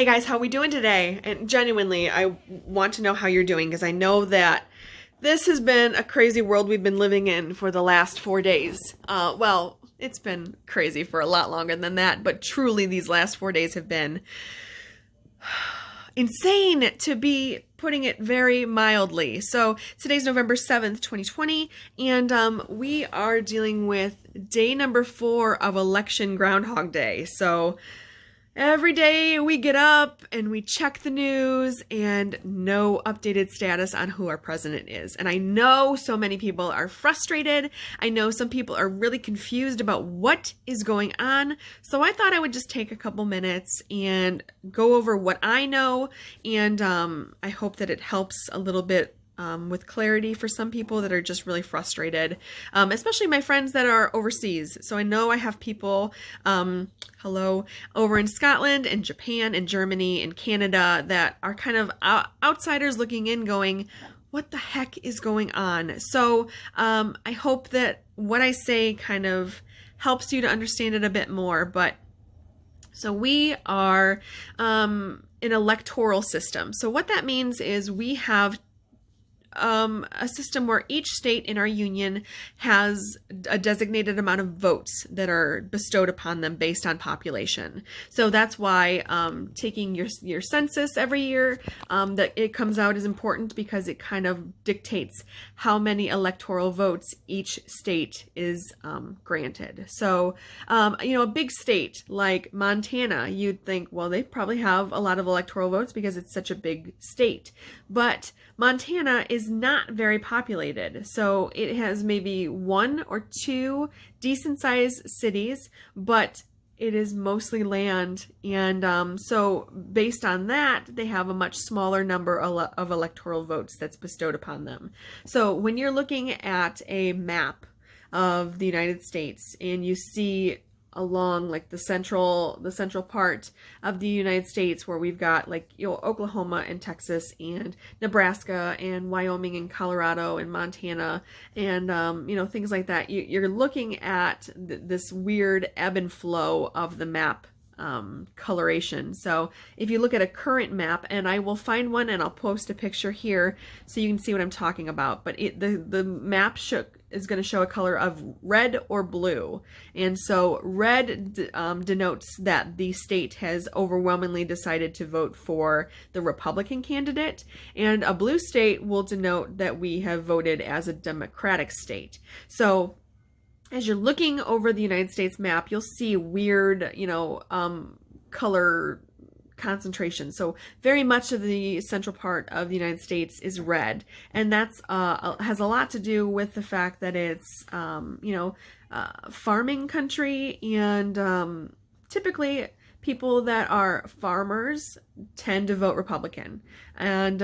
guys, how we doing today? And genuinely, I want to know how you're doing because I know that this has been a crazy world we've been living in for the last 4 days. Well, it's been crazy for a lot longer than that, but truly these last 4 days have been insane, to be putting it very mildly. So today's November 7th, 2020, and we are dealing with day number 4 of election Groundhog Day. So every day we get up and we check the news and no updated status on who our president is. And I know so many people are frustrated. I know some people are really confused about what is going on. So I thought I would just take a couple minutes and go over what I know. And I hope that it helps a little bit with clarity for some people that are just really frustrated, especially my friends that are overseas. So I know I have people, over in Scotland and Japan and Germany and Canada that are kind of outsiders looking in going, what the heck is going on? So I hope that what I say kind of helps you to understand it a bit more. But so we are an electoral system. So what that means is we have a system where each state in our union has a designated amount of votes that are bestowed upon them based on population. So that's why taking your census every year that it comes out is important, because it kind of dictates how many electoral votes each state is granted. So, a big state like Montana, you'd think, well, they probably have a lot of electoral votes because it's such a big state. But Montana is not very populated. So it has maybe 1 or 2 decent sized cities, but it is mostly land. And so based on that, they have a much smaller number of electoral votes that's bestowed upon them. So when you're looking at a map of the United States and you see along like the central part of the United States, where we've got Oklahoma and Texas and Nebraska and Wyoming and Colorado and Montana and things like that, you're looking at this weird ebb and flow of the map coloration. So if you look at a current map, and I will find one and I'll post a picture here so you can see what I'm talking about, but the map is going to show a color of red or blue. And so red denotes that the state has overwhelmingly decided to vote for the Republican candidate, and a blue state will denote that we have voted as a Democratic state. So as you're looking over the United States map, you'll see weird, color concentration. So very much of the central part of the United States is red, and that's has a lot to do with the fact that it's farming country, and typically people that are farmers tend to vote Republican, and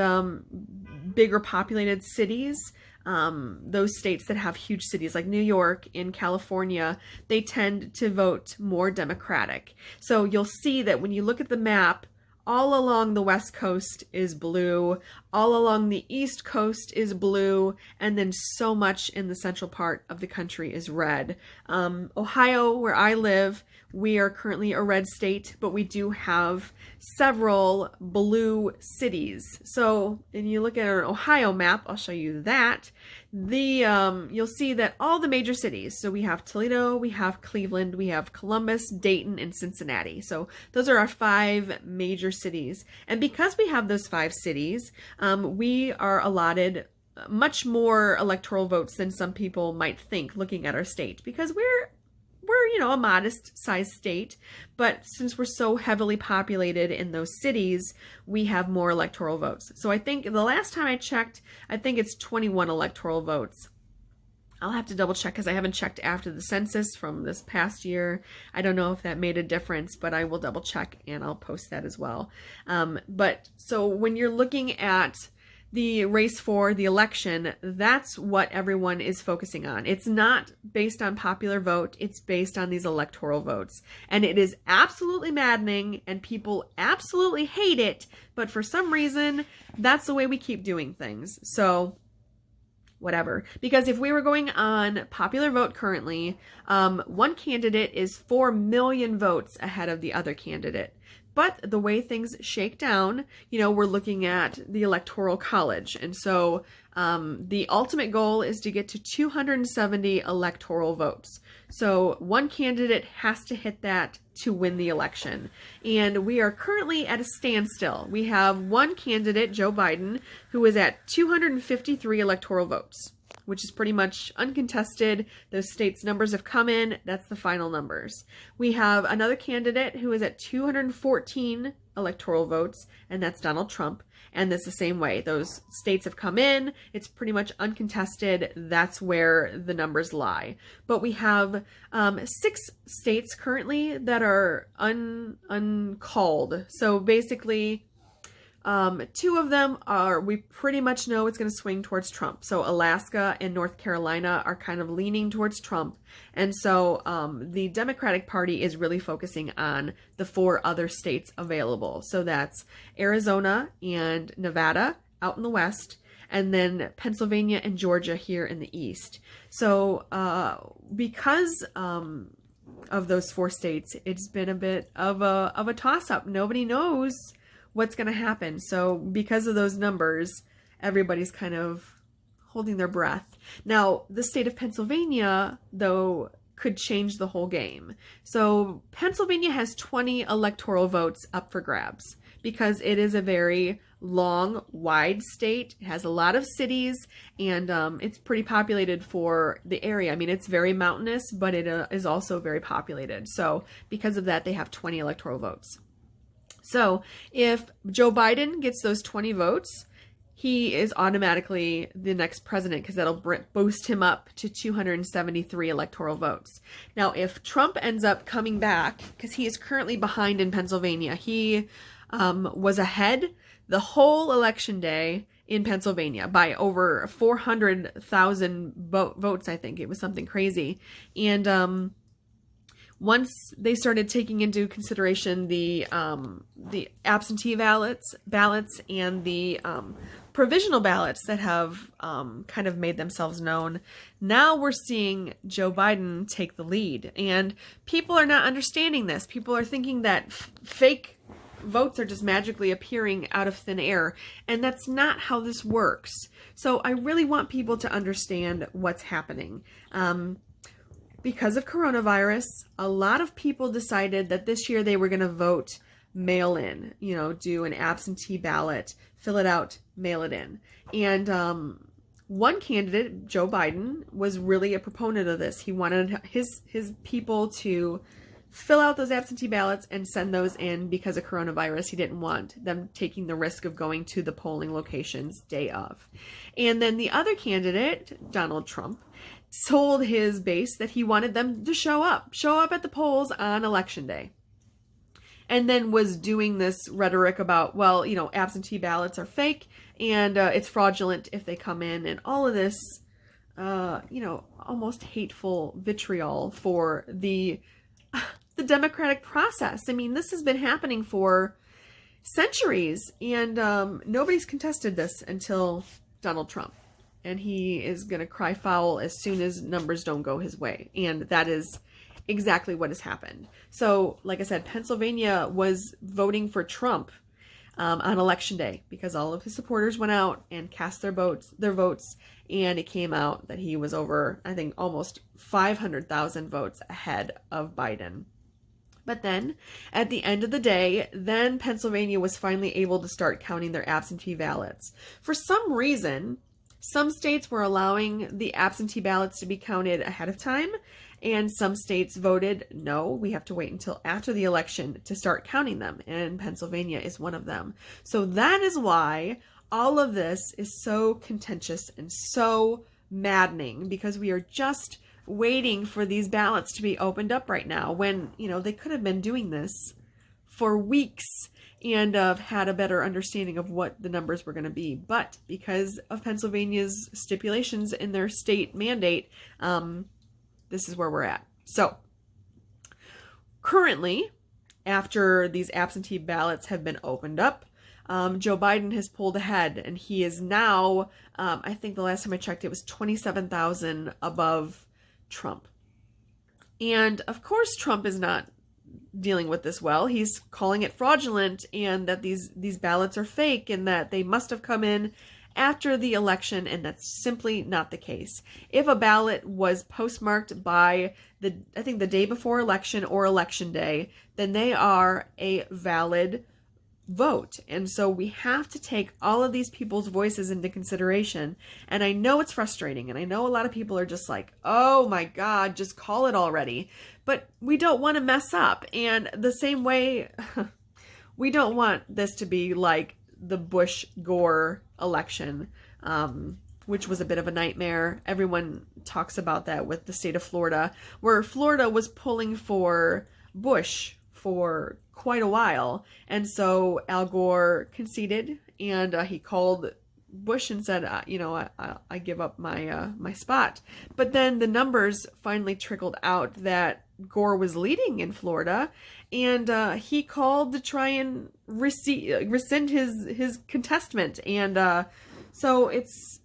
bigger populated cities, those states that have huge cities like New York and California, they tend to vote more Democratic. So you'll see that when you look at the map, all along the West Coast is blue, all along the East Coast is blue, and then so much in the central part of the country is red. Ohio, where I live, we are currently a red state, but we do have several blue cities. So when you look at an Ohio map, I'll show you that. You'll see that all the major cities, so we have Toledo, we have Cleveland, we have Columbus, Dayton, and Cincinnati. So those are our 5 major cities. And because we have those 5 cities, we are allotted much more electoral votes than some people might think looking at our state, because we're a modest sized state, but since we're so heavily populated in those cities, we have more electoral votes. So I think the last time I checked, I think it's 21 electoral votes. I'll have to double check because I haven't checked after the census from this past year. I don't know if that made a difference, but I will double check and I'll post that as well. But so when you're looking at the race for the election, that's what everyone is focusing on. It's not based on popular vote, it's based on these electoral votes. And it is absolutely maddening, and people absolutely hate it, but for some reason, that's the way we keep doing things. So whatever. Because if we were going on popular vote currently, one candidate is 4 million votes ahead of the other candidate. But the way things shake down, we're looking at the Electoral College. And so the ultimate goal is to get to 270 electoral votes. So one candidate has to hit that to win the election. And we are currently at a standstill. We have one candidate, Joe Biden, who is at 253 electoral votes, which is pretty much uncontested. Those states' numbers have come in. That's the final numbers. We have another candidate who is at 214 electoral votes, and that's Donald Trump. And that's the same way. Those states have come in. It's pretty much uncontested. That's where the numbers lie. But we have 6 states currently that are uncalled. So basically, 2 of them we pretty much know it's going to swing towards Trump. So Alaska and North Carolina are kind of leaning towards Trump. And so the Democratic Party is really focusing on the 4 other states available. So that's Arizona and Nevada out in the west, and then Pennsylvania and Georgia here in the east. So because of those 4 states, it's been a bit of a toss-up. Nobody knows what's going to happen. So because of those numbers, everybody's kind of holding their breath. Now, the state of Pennsylvania, though, could change the whole game. So Pennsylvania has 20 electoral votes up for grabs because it is a very long, wide state. It has a lot of cities, and it's pretty populated for the area. I mean, it's very mountainous, but it is also very populated. So because of that, they have 20 electoral votes. So if Joe Biden gets those 20 votes, he is automatically the next president because that'll boost him up to 273 electoral votes. Now, if Trump ends up coming back, because he is currently behind in Pennsylvania, he was ahead the whole election day in Pennsylvania by over 400,000 votes, I think. It was something crazy. And once they started taking into consideration the absentee ballots and the provisional ballots that have kind of made themselves known, now we're seeing Joe Biden take the lead. And people are not understanding this. People are thinking that fake votes are just magically appearing out of thin air, and that's not how this works. So I really want people to understand what's happening. Because of coronavirus, a lot of people decided that this year they were going to vote mail in, do an absentee ballot, fill it out, mail it in. And one candidate, Joe Biden, was really a proponent of this. He wanted his people to fill out those absentee ballots and send those in because of coronavirus. He didn't want them taking the risk of going to the polling locations day of. And then the other candidate, Donald Trump, told his base that he wanted them to show up at the polls on election day. And then was doing this rhetoric about, well, absentee ballots are fake and it's fraudulent if they come in, and all of this, almost hateful vitriol for the democratic process. I mean, this has been happening for centuries, and nobody's contested this until Donald Trump. And he is going to cry foul as soon as numbers don't go his way. And that is exactly what has happened. So, like I said, Pennsylvania was voting for Trump on election day because all of his supporters went out and cast their votes, and it came out that he was over, I think, almost 500,000 votes ahead of Biden. But then, at the end of the day, then Pennsylvania was finally able to start counting their absentee ballots. For some reason, some states were allowing the absentee ballots to be counted ahead of time, and some states voted, no, we have to wait until after the election to start counting them, and Pennsylvania is one of them. So that is why all of this is so contentious and so maddening, because we are just waiting for these ballots to be opened up right now when, they could have been doing this for weeks and had a better understanding of what the numbers were going to be. But because of Pennsylvania's stipulations in their state mandate, this is where we're at. So currently, after these absentee ballots have been opened up, Joe Biden has pulled ahead, and he is now, I think the last time I checked, it was 27,000 above Trump. And of course, Trump is not dealing with this well. He's calling it fraudulent and that these ballots are fake and that they must have come in after the election, and that's simply not the case. If a ballot was postmarked by I think the day before election or election day, then they are a valid vote. And so we have to take all of these people's voices into consideration. And I know it's frustrating, and I know a lot of people are just like, oh my God, just call it already. But we don't want to mess up. And the same way, we don't want this to be like the Bush-Gore election, which was a bit of a nightmare. Everyone talks about that with the state of Florida, where Florida was pulling for Bush for quite a while. And so Al Gore conceded, and he called Bush and said, I give up my spot. But then the numbers finally trickled out that Gore was leading in Florida, and he called to try and rescind his contestment. And so it's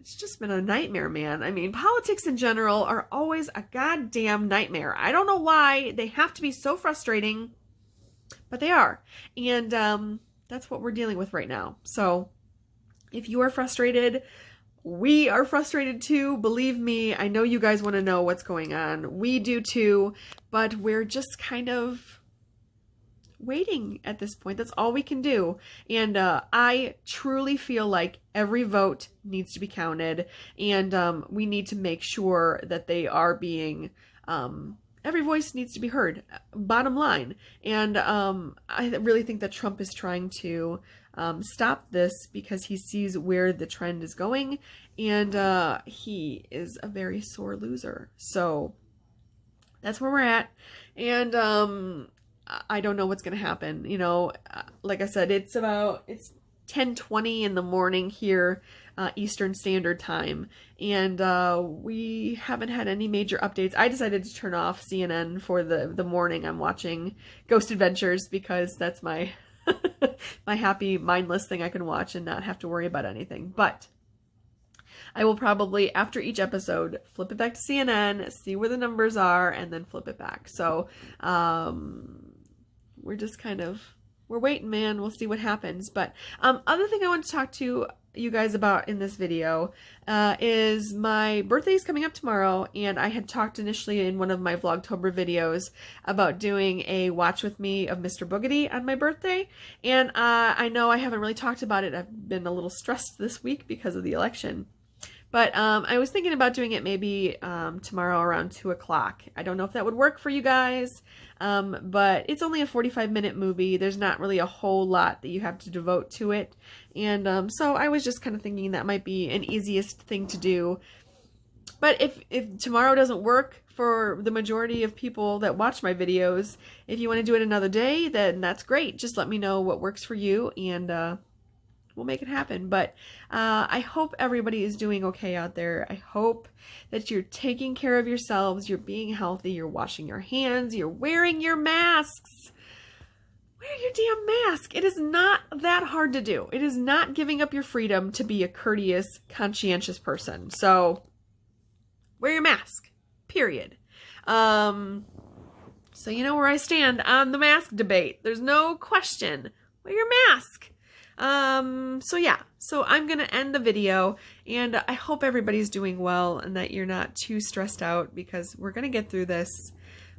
just been a nightmare, man. I mean, politics in general are always a goddamn nightmare. I don't know why they have to be so frustrating, but they are. And that's what we're dealing with right now. So if you are frustrated, we are frustrated too. Believe me, I know you guys want to know what's going on. We do too, but we're just kind of waiting at this point. That's all we can do. And I truly feel like every vote needs to be counted, and we need to make sure that they are being every voice needs to be heard, bottom line. And I really think that Trump is trying to stop this because he sees where the trend is going, and he is a very sore loser. So that's where we're at. And I don't know what's going to happen. You know, like I said, it's 10:20 in the morning here, Eastern Standard Time, and we haven't had any major updates. I decided to turn off CNN for the morning. I'm watching Ghost Adventures because that's my my happy, mindless thing I can watch and not have to worry about anything. But I will probably, after each episode, flip it back to CNN, see where the numbers are, and then flip it back. So we're just we're waiting, man. We'll see what happens. But other thing I want to talk to you guys about in this video is my birthday is coming up tomorrow, and I had talked initially in one of my Vlogtober videos about doing a watch with me of Mr. Boogedy on my birthday, and I know I haven't really talked about it. I've been a little stressed this week because of the election. But I was thinking about doing it maybe tomorrow around 2 o'clock. I don't know if that would work for you guys, but it's only a 45-minute movie. There's not really a whole lot that you have to devote to it. And so I was just kind of thinking that might be an easiest thing to do. But if tomorrow doesn't work for the majority of people that watch my videos, if you want to do it another day, then that's great. Just let me know what works for you, and we'll make it happen. But I hope everybody is doing okay out there. I hope that you're taking care of yourselves, you're being healthy, you're washing your hands, you're wearing your masks. Wear your damn mask. It is not that hard to do. It is not giving up your freedom to be a courteous, conscientious person. So wear your mask, period. So you know where I stand on the mask debate. There's no question. Wear your mask. So I'm going to end the video, and I hope everybody's doing well and that you're not too stressed out, because we're going to get through this.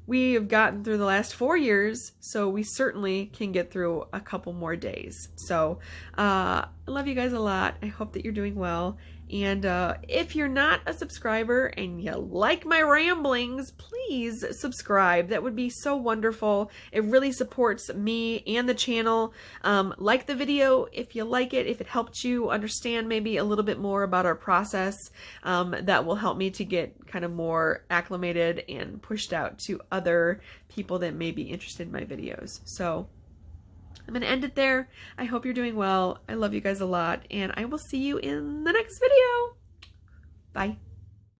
We have gotten through the last 4 years, so we certainly can get through a couple more days. So, I love you guys a lot. I hope that you're doing well. And if you're not a subscriber and you like my ramblings, please subscribe. That would be so wonderful. It really supports me and the channel. Like the video if you like it, if it helped you understand maybe a little bit more about our process. That will help me to get kind of more acclimated and pushed out to other people that may be interested in my videos. So I'm going to end it there. I hope you're doing well. I love you guys a lot, and I will see you in the next video. Bye.